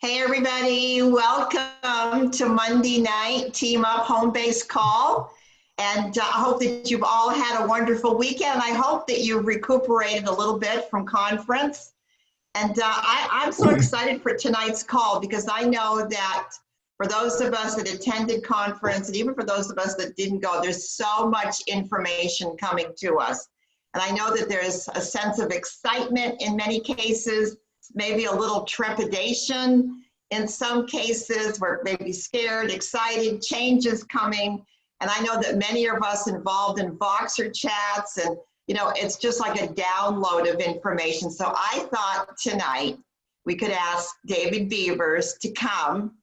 Hey everybody, welcome to Monday night Team Up Home Base Call. And I hope that you've all had a wonderful weekend. I hope that you've recuperated a little bit from conference. And I'm so excited for tonight's call because I know that for those of us that attended conference and even for those of us that didn't go, there's so much information coming to us. And I know that there's a sense of excitement in many cases, maybe a little trepidation in some cases. We're maybe scared, excited, change is coming. And I know that many of us involved in Voxer chats and, it's just like a download of information. So I thought tonight we could ask David Beavers to come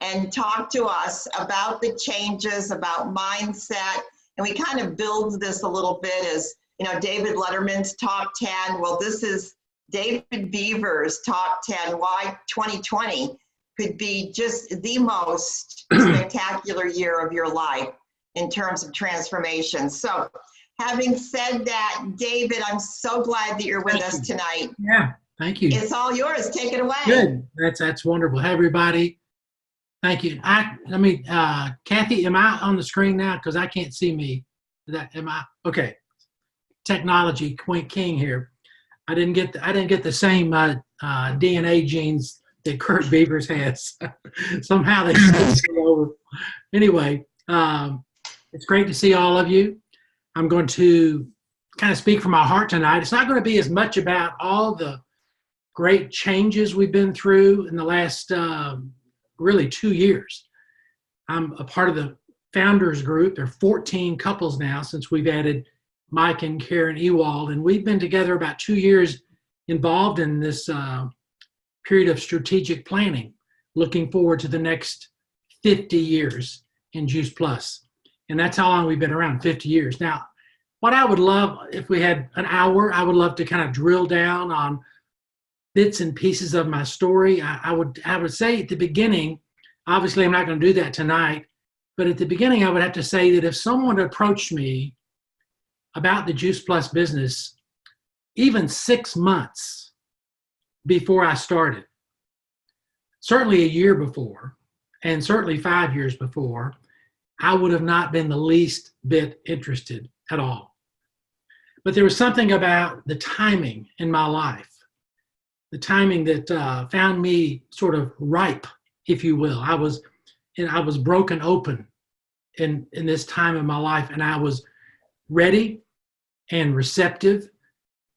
and talk to us about the changes, about mindset. And we kind of build this a little bit as, David Letterman's top 10. Well, this is David Beavers' top 10, why 2020 could be just the most spectacular year of your life in terms of transformation. So having said that, David, I'm so glad that you're with us tonight. Yeah, thank you. It's all yours. Take it away. Good. That's wonderful. Hey, everybody. Thank you. Kathy, am I on the screen now? Because I can't see me. Am I? Okay. Technology king here. I didn't get the same DNA genes that Kurt Beavers has. Somehow they switched over. Anyway, it's great to see all of you. I'm going to kind of speak from my heart tonight. It's not going to be as much about all the great changes we've been through in the last really 2 years. I'm a part of the founders group. There are 14 couples now since we've added Mike and Karen Ewald, and we've been together about 2 years involved in this period of strategic planning, looking forward to the next 50 years in Juice Plus. And that's how long we've been around, 50 years. Now, what I would love, if we had an hour, I would love to kind of drill down on bits and pieces of my story. I would say at the beginning, obviously I'm not going to do that tonight, but at the beginning I would have to say that if someone approached me about the Juice Plus business, even 6 months before I started, certainly a year before, and certainly 5 years before, I would have not been the least bit interested at all. But there was something about the timing in my life, the timing that found me sort of ripe, if you will. I was broken open in this time in my life, and I was ready and receptive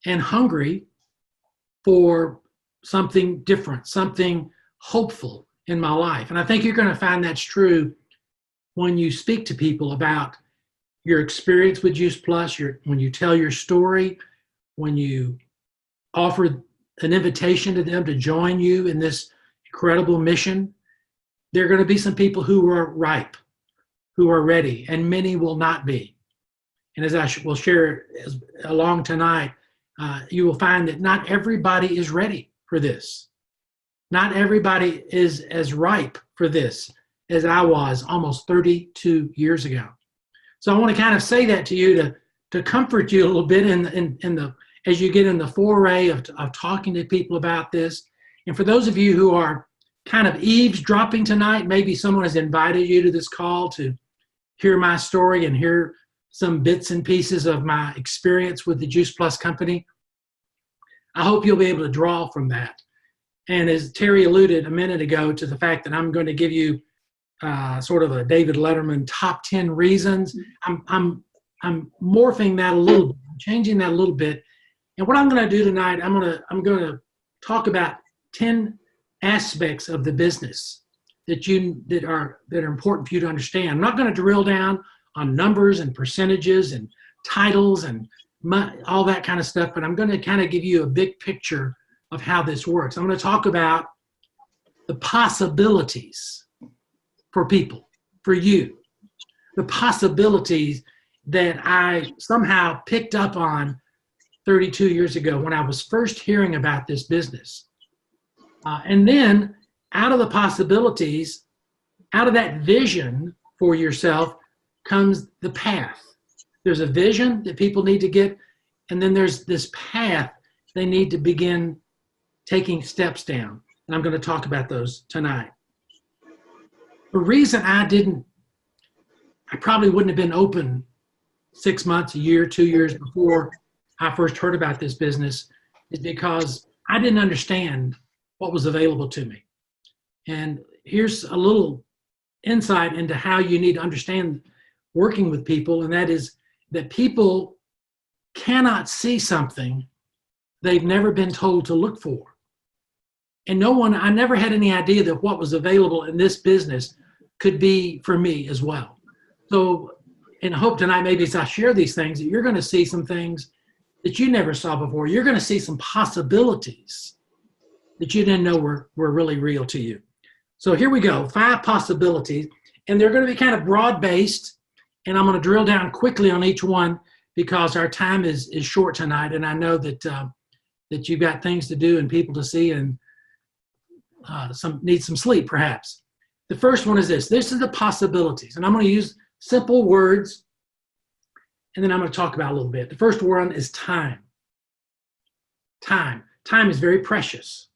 and hungry for something different, something hopeful in my life. And I think you're going to find that's true when you speak to people about your experience with Juice Plus, when you tell your story, when you offer an invitation to them to join you in this incredible mission. There are going to be some people who are ripe, who are ready, and many will not be. And as I will share along tonight, you will find that not everybody is ready for this. Not everybody is as ripe for this as I was almost 32 years ago. So I want to kind of say that to you to comfort you a little bit as you get in the foray of talking to people about this. And for those of you who are kind of eavesdropping tonight, maybe someone has invited you to this call to hear my story and hear some bits and pieces of my experience with the Juice Plus company. I hope you'll be able to draw from that. And as Terry alluded a minute ago to the fact that I'm going to give you sort of a David Letterman top 10 reasons, I'm morphing that a little bit, changing that a little bit. And what I'm going to do tonight, I'm going to talk about 10 aspects of the business that are important for you to understand. I'm not going to drill down on numbers and percentages and titles and all that kind of stuff, but I'm going to kind of give you a big picture of how this works. I'm going to talk about the possibilities for people, for you, the possibilities that I somehow picked up on 32 years ago when I was first hearing about this business. And then out of the possibilities, out of that vision for yourself comes the path. There's a vision that people need to get, and then there's this path they need to begin taking steps down. And I'm going to talk about those tonight. The reason I probably wouldn't have been open 6 months, a year, 2 years before I first heard about this business is because I didn't understand what was available to me. And here's a little insight into how you need to understand working with people, and that is that people cannot see something they've never been told to look for. And I never had any idea that what was available in this business could be for me as well. So, and I hope tonight, maybe as I share these things, that you're going to see some things that you never saw before. You're going to see some possibilities that you didn't know were really real to you. So here we go, 5 possibilities, and they're going to be kind of broad-based, and I'm going to drill down quickly on each one because our time is short tonight, and I know that that you've got things to do and people to see and need some sleep, perhaps. The first one is this. This is the possibilities, and I'm going to use simple words, and then I'm going to talk about a little bit. The first one is time. Time. Time is very precious.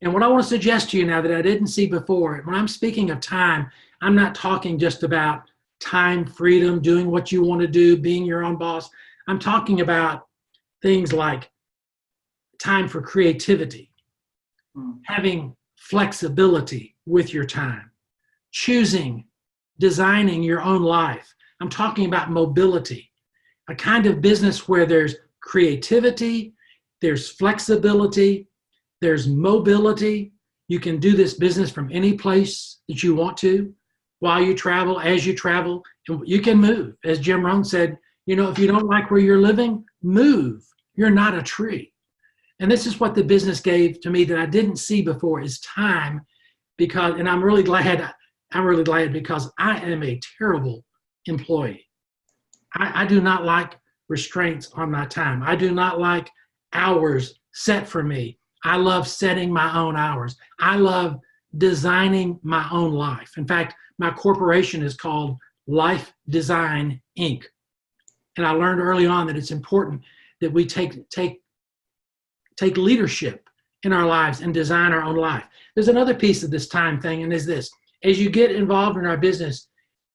And what I want to suggest to you now that I didn't see before, when I'm speaking of time, I'm not talking just about time freedom, doing what you want to do, being your own boss. I'm talking about things like time for creativity, having flexibility with your time, choosing, designing your own life. I'm talking about mobility, a kind of business where there's creativity, there's flexibility, there's mobility. You can do this business from any place that you want to while you travel, as you travel, and you can move. As Jim Rohn said, if you don't like where you're living, move. You're not a tree. And this is what the business gave to me that I didn't see before is time, and I'm really glad because I am a terrible employee. I do not like restraints on my time. I do not like hours set for me. I love setting my own hours. I love designing my own life. In fact, my corporation is called Life Design, Inc. And I learned early on that it's important that we take leadership in our lives and design our own life. There's another piece of this time thing, and is this. As you get involved in our business,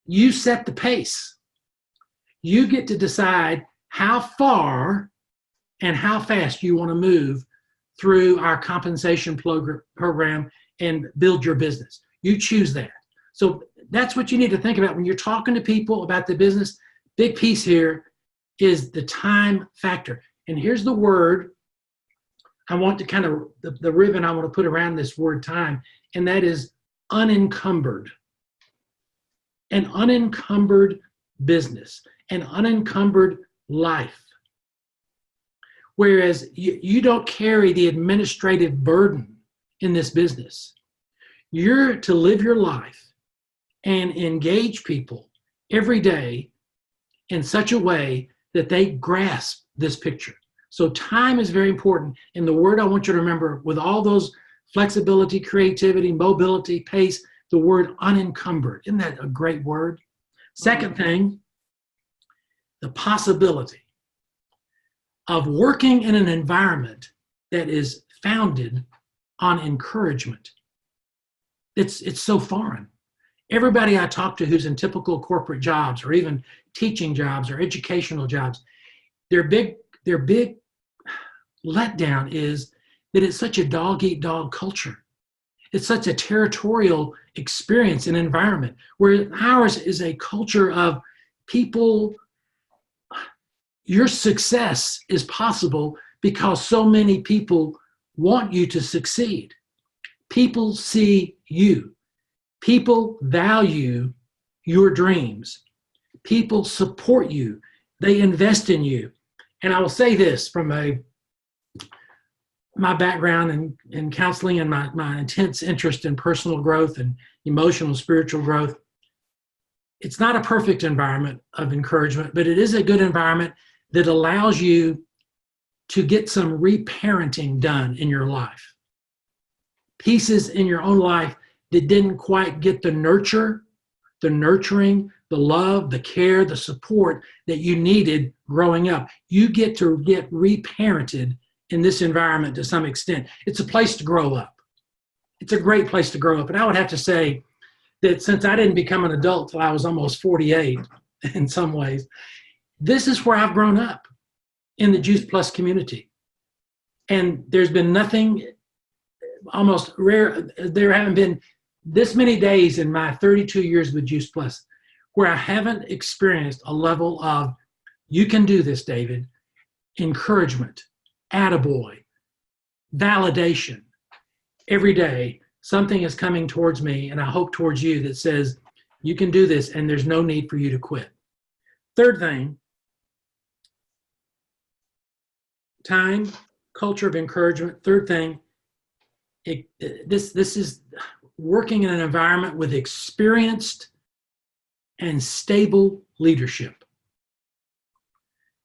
you set the pace. You get to decide how far and how fast you want to move through our compensation program and build your business. You choose that. So that's what you need to think about when you're talking to people about the business. Big piece here is the time factor. And here's the word I want to kind of, the ribbon I want to put around this word time, and that is unencumbered. An unencumbered business, an unencumbered life. Whereas you don't carry the administrative burden in this business. You're to live your life and engage people every day in such a way that they grasp this picture. So time is very important. And the word I want you to remember with all those flexibility, creativity, mobility, pace, the word unencumbered. Isn't that a great word? Second thing, the possibility of working in an environment that is founded on encouragement. It's so foreign. Everybody I talk to who's in typical corporate jobs or even teaching jobs or educational jobs, their big letdown is that it's such a dog-eat-dog culture. It's such a territorial experience and environment, where ours is a culture of people. Your success is possible because so many people want you to succeed. People see you. People value your dreams. People support you. They invest in you. And I will say this from my background in counseling and my intense interest in personal growth and emotional, spiritual growth. It's not a perfect environment of encouragement, but it is a good environment that allows you to get some reparenting done in your life. Pieces in your own life that didn't quite get the nurture, the nurturing, the love, the care, the support that you needed growing up. You get to get reparented in this environment to some extent. It's a place to grow up. it's a great place to grow up. And I would have to say that since I didn't become an adult till I was almost 48 in some ways, this is where I've grown up, in the Juice Plus community. And there's been nothing, almost rare, there haven't been this many days in my 32 years with Juice Plus where I haven't experienced a level of, you can do this, David, encouragement, attaboy, validation. Every day, something is coming towards me, and I hope towards you, that says, you can do this, and there's no need for you to quit. Third thing, time, culture of encouragement. Third thing, this is working in an environment with experienced and stable leadership.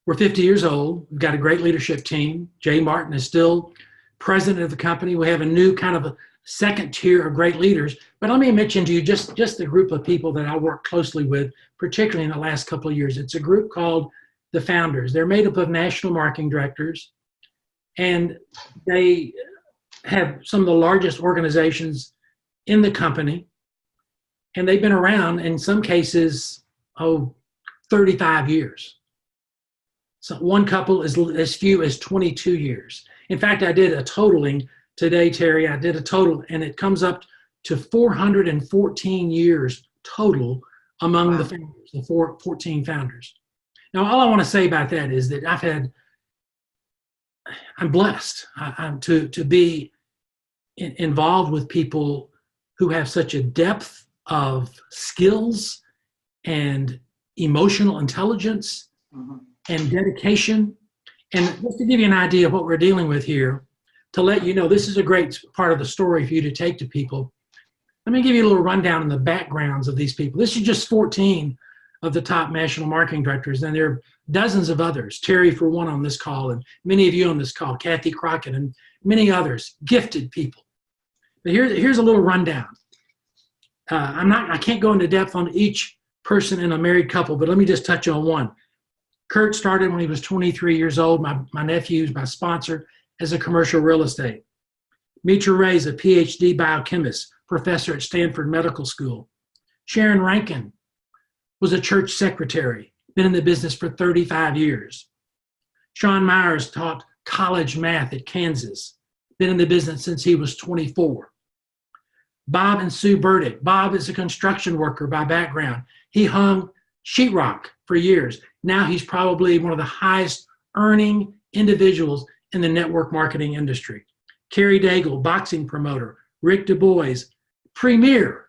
We're 50 years old. We've got a great leadership team. Jay Martin is still president of the company. We have a new kind of a second tier of great leaders. But let me mention to you just the group of people that I work closely with, particularly in the last couple of years. It's a group called the Founders. They're made up of national marketing directors, and they have some of the largest organizations in the company. And they've been around, in some cases, 35 years. So one couple is as few as 22 years. In fact, I did a totaling today, Terry. I did a total, and it comes up to 414 years total among the founders, the 14 founders. Now, all I want to say about that is that I'm blessed to be involved with people who have such a depth of skills and emotional intelligence and dedication. And just to give you an idea of what we're dealing with here, to let you know, this is a great part of the story for you to take to people. Let me give you a little rundown on the backgrounds of these people. This is just 14 of the top national marketing directors, and there are dozens of others. Terry, for one, on this call, and many of you on this call, Kathy Crockett, and many others, gifted people. But here's a little rundown. I can't go into depth on each person in a married couple, but let me just touch on one. Kurt started when he was 23 years old. My nephew's my sponsor as a commercial real estate. Mitra Ray is a PhD biochemist, professor at Stanford Medical School. Sharon Rankin was a church secretary, been in the business for 35 years. Sean Myers taught college math at Kansas, been in the business since he was 24. Bob and Sue Burdick. Bob is a construction worker by background. He hung sheetrock for years. Now he's probably one of the highest earning individuals in the network marketing industry. Kerry Daigle, boxing promoter. Rick Du Bois, premier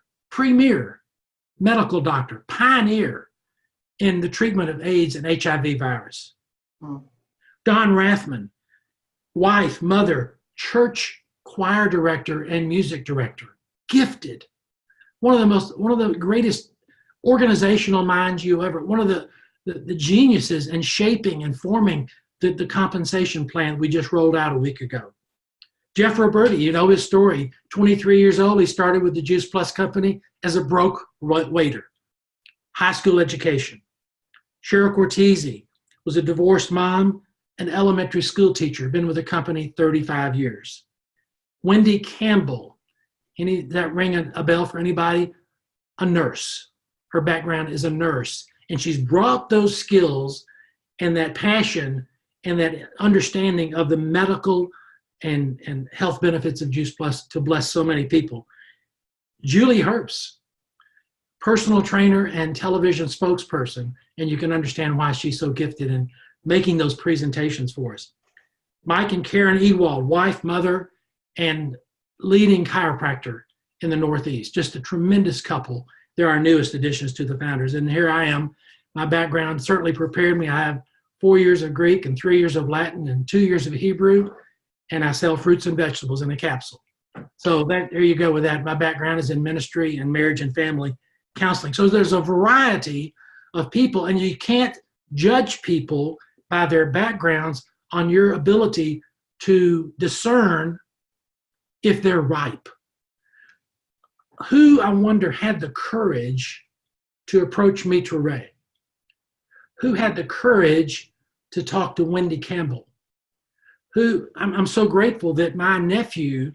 medical doctor, pioneer in the treatment of AIDS and HIV virus. Don Rathman, wife, mother, church choir director and music director. Gifted, one of the greatest organizational minds you ever, one of the geniuses in shaping and forming the compensation plan we just rolled out a week ago. Jeff Roberti, you know his story. 23 years old, he started with the Juice Plus company as a broke waiter. High school education. Cheryl Cortese was a divorced mom, an elementary school teacher, been with the company 35 years. Wendy Campbell, that ring a bell for anybody? A nurse. Her background is a nurse. And she's brought those skills and that passion and that understanding of the medical and health benefits of Juice Plus to bless so many people. Julie Herbst, personal trainer and television spokesperson, and you can understand why she's so gifted in making those presentations for us. Mike and Karen Ewald, wife, mother, and leading chiropractor in the Northeast. Just a tremendous couple. They're our newest additions to the Founders. And here I am. My background certainly prepared me. I have 4 years of Greek and 3 years of Latin and 2 years of Hebrew, and I sell fruits and vegetables in a capsule. So there you go with that. My background is in ministry and marriage and family counseling. So there's a variety of people, and you can't judge people by their backgrounds on your ability to discern if they're ripe. Who, I wonder, had the courage to approach Mitra Ray? Who had the courage to talk to Wendy Campbell? I'm so grateful that my nephew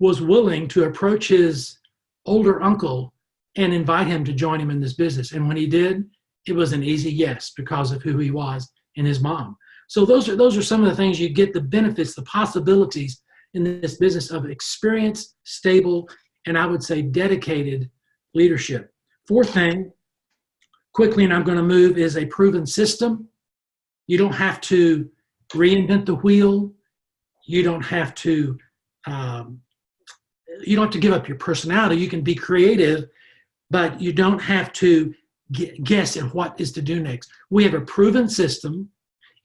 was willing to approach his older uncle and invite him to join him in this business. And when he did, it was an easy yes because of who he was and his mom. So those are some of the things you get, the benefits, the possibilities in this business of experienced, stable, and I would say dedicated leadership. Fourth thing, quickly, and I'm going to move, is a proven system. You don't have to reinvent the wheel. You don't have to give up your personality. You can be creative, but you don't have to guess at what is to do next. We have a proven system,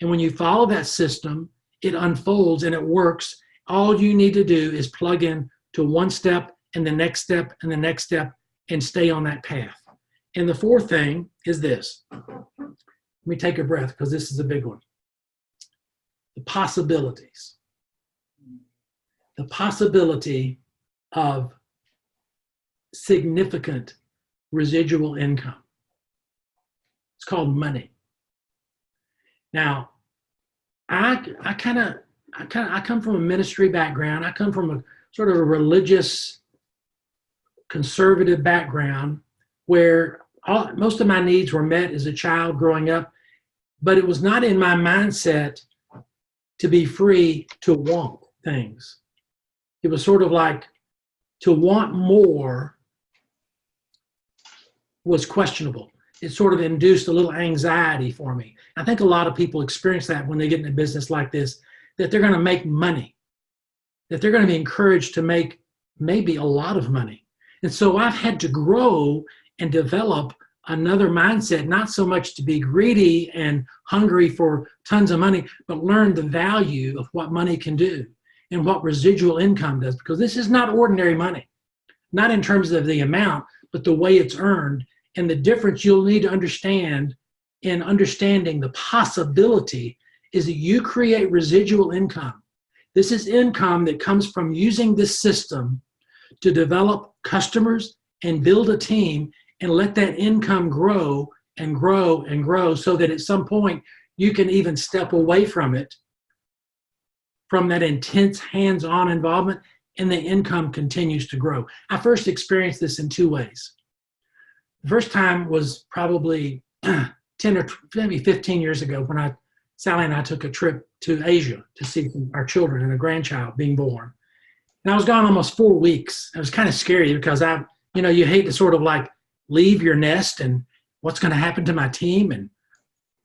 and when you follow that system, it unfolds and it works. All you need to do is plug in to one step and the next step and the next step and stay on that path. And the fourth thing is this. Let me take a breath because this is a big one. The possibilities. The possibility of significant residual income. It's called money. Now, I come from a ministry background. I come from a sort of a religious, conservative background where most of my needs were met as a child growing up, but it was not in my mindset to be free to want things. It was sort of like to want more was questionable. It sort of induced a little anxiety for me. I think a lot of people experience that when they get in a business like this, that they're going to make money, that they're going to be encouraged to make maybe a lot of money. And so I've had to grow and develop another mindset, not so much to be greedy and hungry for tons of money, but learn the value of what money can do and what residual income does, because this is not ordinary money, not in terms of the amount, but the way it's earned. And the difference you'll need to understand in understanding the possibility is that you create residual income. This is income that comes from using this system to develop customers and build a team and let that income grow and grow and grow so that at some point you can even step away from it, from that intense hands-on involvement, and the income continues to grow. I first experienced this in two ways. The first time was probably 10 or maybe 15 years ago when Sally and I took a trip to Asia to see our children and a grandchild being born. And I was gone almost 4 weeks. It was kind of scary because you hate to sort of like leave your nest and what's going to happen to my team and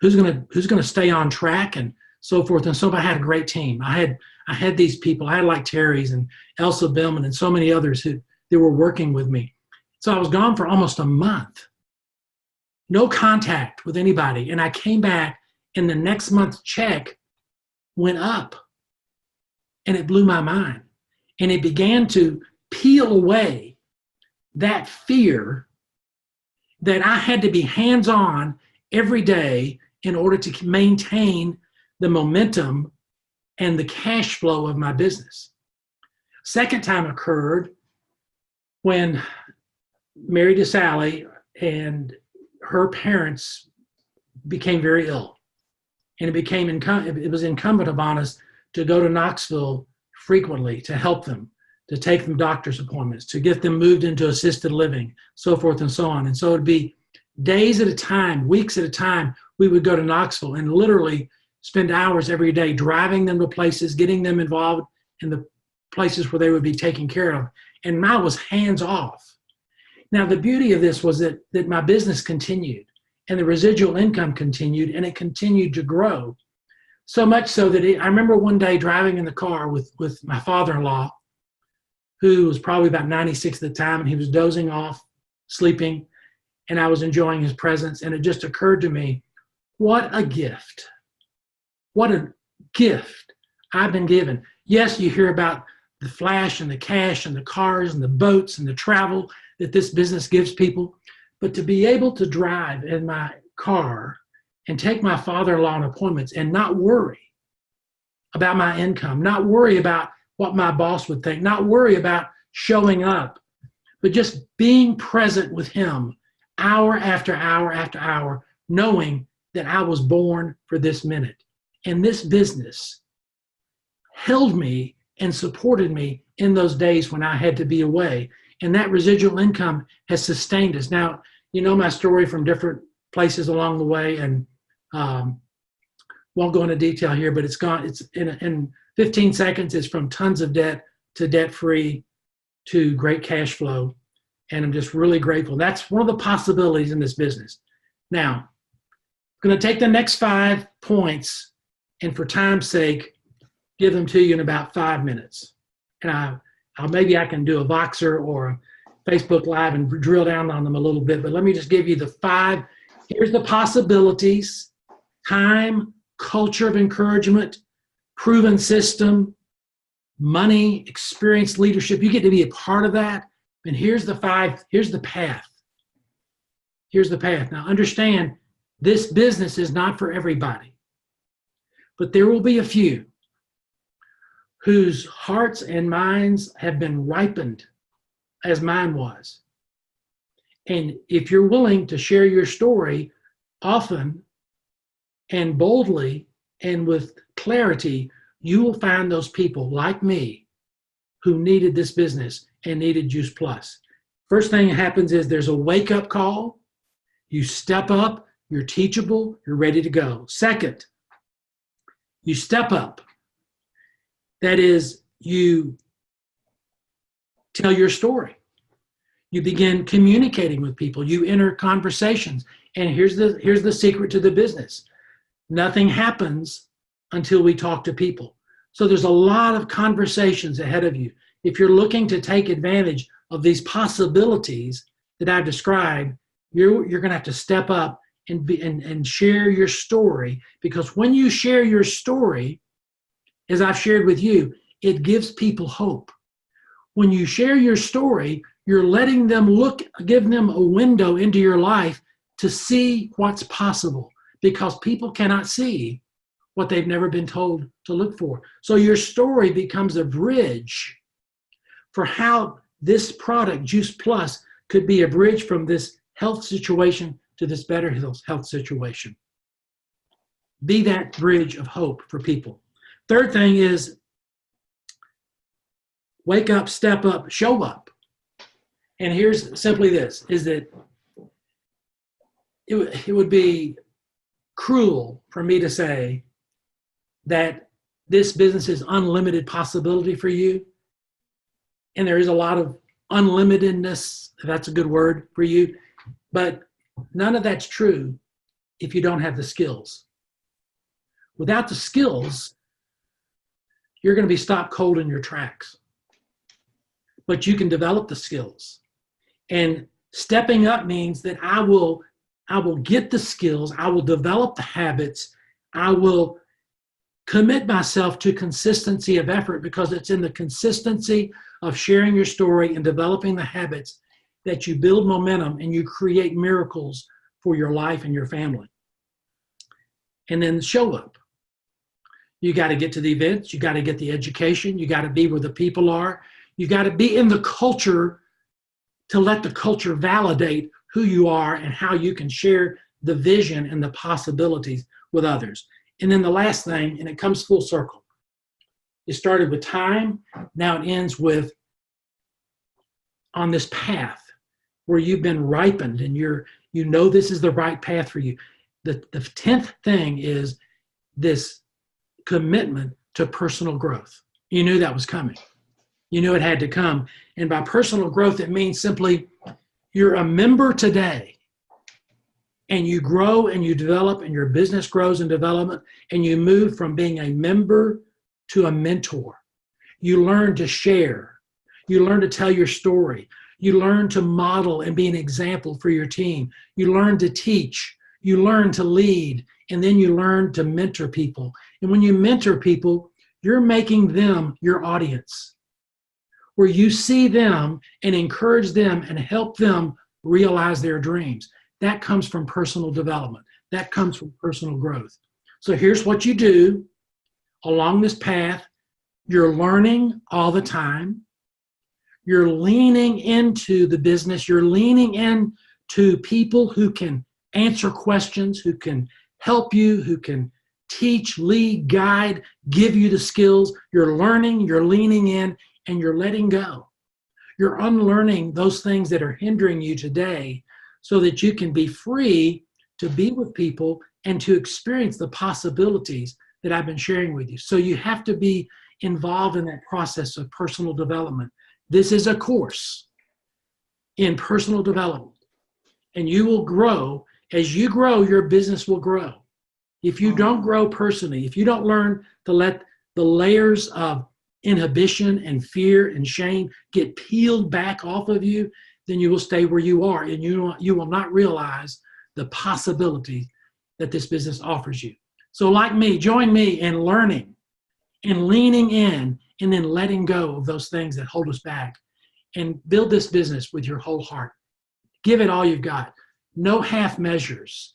who's going to stay on track and so forth and so on. I had a great team. I had these people. I had like Terry's and Elsa Billman and so many others who were working with me. So I was gone for almost a month, no contact with anybody. And I came back and the next month's check went up and it blew my mind. And it began to peel away that fear that I had to be hands-on every day in order to maintain the momentum and the cash flow of my business. Second time occurred when married to Sally and her parents became very ill. And it was incumbent upon us to go to Knoxville frequently to help them, to take them doctor's appointments, to get them moved into assisted living, so forth and so on. And so it'd be days at a time, weeks at a time, we would go to Knoxville and literally spend hours every day driving them to places, getting them involved in the places where they would be taken care of. And I was hands off. Now, the beauty of this was that my business continued and the residual income continued and it continued to grow. So much so that I remember one day driving in the car with my father-in-law, who was probably about 96 at the time, and he was dozing off, sleeping, and I was enjoying his presence. And it just occurred to me, what a gift. What a gift I've been given. Yes, you hear about the flash and the cash and the cars and the boats and the travel that this business gives people, but to be able to drive in my car and take my father-in-law on appointments and not worry about my income, not worry about what my boss would think, not worry about showing up, but just being present with him hour after hour after hour, knowing that I was born for this minute. And this business held me and supported me in those days when I had to be away. And that residual income has sustained us. Now, you know my story from different places along the way, and won't go into detail here, but it's in 15 seconds, it's from tons of debt to debt-free to great cash flow. And I'm just really grateful. That's one of the possibilities in this business. Now, I'm going to take the next 5 points and for time's sake, give them to you in about 5 minutes. And maybe I can do a Voxer or a Facebook Live and drill down on them a little bit, but let me just give you the 5. Here's the possibilities: time, culture of encouragement, proven system, money, experience, leadership. You get to be a part of that. And here's the 5, here's the path. Here's the path. Now understand, this business is not for everybody, but there will be a few whose hearts and minds have been ripened as mine was. And if you're willing to share your story often and boldly and with clarity, you will find those people like me who needed this business and needed Juice Plus. First thing that happens is there's a wake-up call. You step up, you're teachable, you're ready to go. Second, you step up. That is, you tell your story. You begin communicating with people. You enter conversations. And here's the secret to the business. Nothing happens until we talk to people. So there's a lot of conversations ahead of you. If you're looking to take advantage of these possibilities that I've described, you're going to have to step up and share your story, because when you share your story, as I've shared with you, it gives people hope. When you share your story, you're letting them give them a window into your life to see what's possible, because people cannot see what they've never been told to look for. So your story becomes a bridge for how this product, Juice Plus, could be a bridge from this health situation to this better health situation. Be that bridge of hope for people. Third thing is wake up, step up, show up. And here's simply this, is that it would be cruel for me to say that this business is unlimited possibility for you. And there is a lot of unlimitedness, if that's a good word for you. But none of that's true if you don't have the skills. Without the skills, you're going to be stopped cold in your tracks. But you can develop the skills. And stepping up means that I will get the skills, I will develop the habits, I will commit myself to consistency of effort, because it's in the consistency of sharing your story and developing the habits that you build momentum and you create miracles for your life and your family. And then show up. You got to get to the events, you got to get the education, you got to be where the people are, you got to be in the culture to let the culture validate who you are and how you can share the vision and the possibilities with others. And then the last thing, and it comes full circle. It started with time, now it ends with on this path where you've been ripened and you know this is the right path for you. The 10th thing is this commitment to personal growth. You knew that was coming. You knew it had to come. And by personal growth, it means simply you're a member today and you grow and you develop and your business grows in development and you move from being a member to a mentor. You learn to share. You learn to tell your story. You learn to model and be an example for your team. You learn to teach. You learn to lead. And then you learn to mentor people. And when you mentor people, you're making them your audience, where you see them and encourage them and help them realize their dreams. That comes from personal development. That comes from personal growth. So here's what you do along this path. You're learning all the time. You're leaning into the business. You're leaning into people who can answer questions, who can help you, who can teach, lead, guide, give you the skills. You're learning, you're leaning in, and you're letting go. You're unlearning those things that are hindering you today so that you can be free to be with people and to experience the possibilities that I've been sharing with you. So you have to be involved in that process of personal development. This is a course in personal development, and you will grow. As you grow, your business will grow. If you don't grow personally, if you don't learn to let the layers of inhibition and fear and shame get peeled back off of you, then you will stay where you are, and you will not realize the possibility that this business offers you. So like me, join me in learning and leaning in and then letting go of those things that hold us back, and build this business with your whole heart. Give it all you've got. No half measures,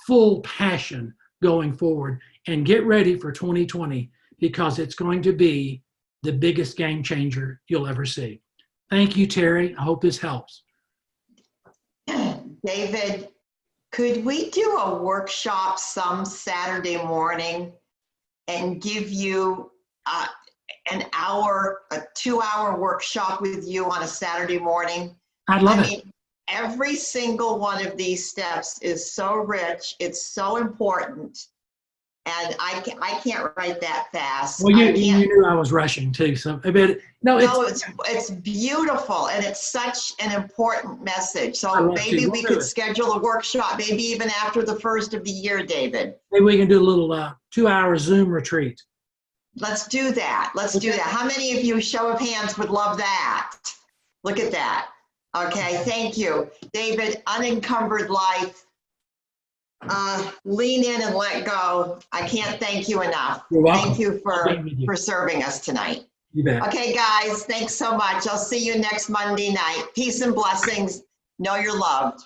full passion going forward, and get ready for 2020 because it's going to be the biggest game changer you'll ever see. Thank you, Terry. I hope this helps. David, could we do a workshop some Saturday morning and give you an hour, a 2-hour workshop with you on a Saturday morning? I'd love it. Every single one of these steps is so rich. It's so important. And I can't write that fast. Well, you knew I was rushing too. So I mean, it's beautiful, and it's such an important message. So maybe we could schedule a workshop, maybe even after the first of the year, David. Maybe we can do a little 2-hour Zoom retreat. Let's do that. Let's do that. How many of you, show of hands, would love that? Look at that. Okay, thank you. David, unencumbered life. Lean in and let go. I can't thank you enough. You're welcome. Thank you for serving us tonight. You bet. Okay, guys, thanks so much. I'll see you next Monday night. Peace and blessings. Know you're loved.